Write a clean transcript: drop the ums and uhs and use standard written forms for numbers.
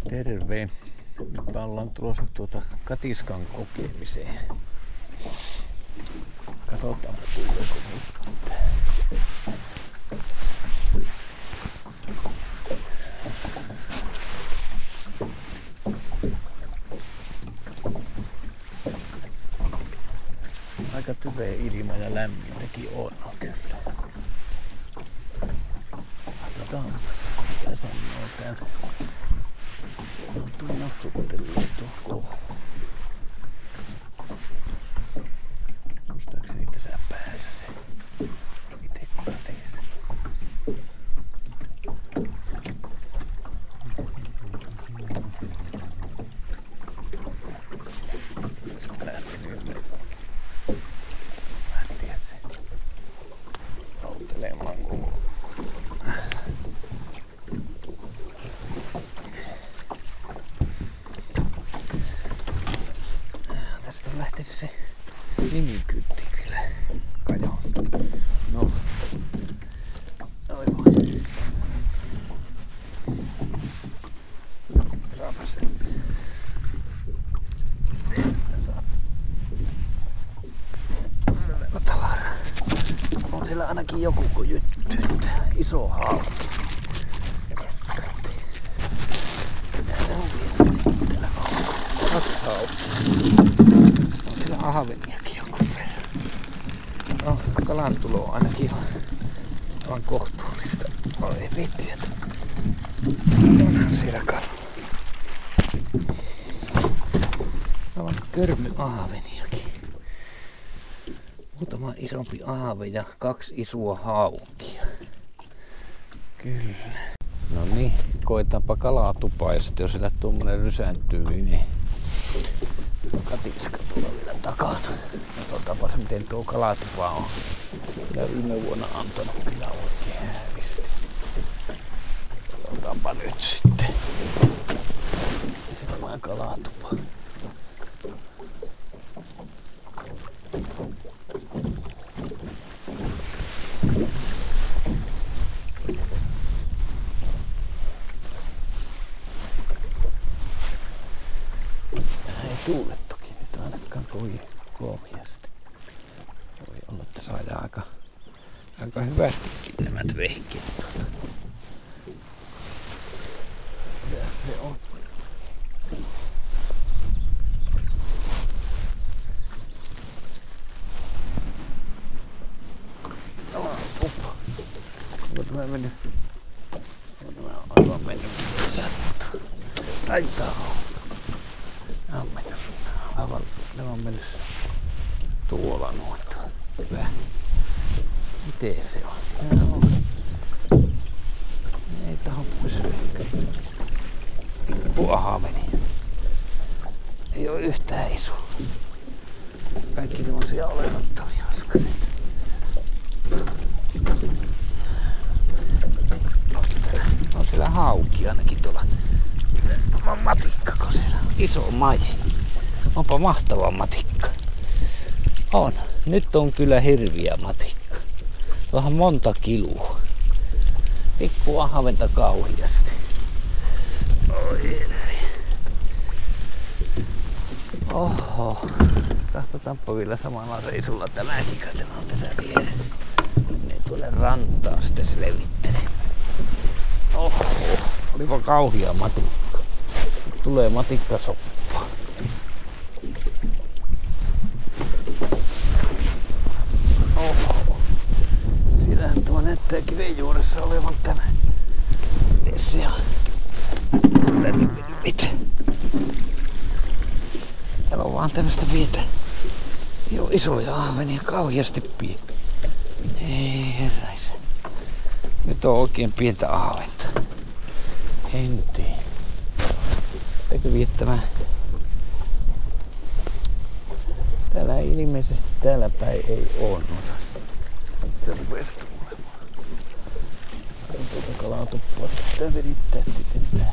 Terve! Nyt ollaan tulossa katiskan kokemiseen. Katsotaan, tuleeko mitään. Aika tyveä ilma ja lämmintäkin on kyllä. Katsotaan, mitä sanoo täällä. On tullut sukuttelee tuohon. Muistaakseni tässä päässä se. Miten kuka tekee sen? Tästä lähti nyt. Mä en tiedä se. Autelemaan kuuluu. Tästä on lähtenyt se nimikyltti kyllä. Kajo. No. Aivan. Saapa se. Tavaraa. On siellä ainakin joku kun jyttyy. Iso hauki. Mitä se on vielä? Täällä on 2 haukkia. On siellä ahveniakin joku verran. No, kalan tulo on ainakin aivan kohtuullista. Oi vitsi, että onhan siellä kala. Aivan körmy ahveniakin. Muutama isompi ahve ja 2 isoa haukia. Kyllä. No niin, koetaanpa kalaa tupaa ja sitten jos sillä tuommoinen rysääntyy, niin katiska tuolla vielä takana. Katsotaanpa se miten tuo kalatupa on. Ja viime vuonna antanut kyllä oikein hävisti. Katsotaanpa nyt sitten. Sitten on kalatupa. Tuulettukin nyt ainakaan kovin kovasti. Voi olla, että saadaan aika hyvästikin nämä vehkeet tuolta. Mitä se on? Uppa. Onko tämä mennyt? On tämä aivan mennyt. Sattuu. Taitaa olla. Ne on mennyt tuolla noita. Hyvä. Miten se on? Ei taho pysyä. Pikku ahveni. Ei oo yhtään iso. Kaikki tommosia olemattomia askareita. On siellä hauki ainakin tuolla. Matikkako siellä on? Iso maji. Onpa mahtava matikka. On. Nyt on kyllä hirviä matikka. Vähän monta kiloa. Pikku ahventa kauhiasti. Oi. Oho. Katsotaanpa vielä samalla reisulla tämäkin, kun tämä on tässä vieressä. Menee tuolle rantaan sitten se levittelee. Oho. Olipa kauhia matikka. Tulee matikkasoppa. Oho. Siellähän tuo näyttää kiven juuressa olevan tämä. Vesi on. Mitä? Täällä on vaan tämmöstä pientä. Joo, isoja ahvenia kauheasti pieni. Ei herraisa. Nyt on oikein pientä ahventa. En tiedä. Eikö viettämään? Täällä ei ilmeisesti täällä päin ei oo noita. Se rupes tulemaan. Sain tuota kalatuppua sitten virittää tietenkin.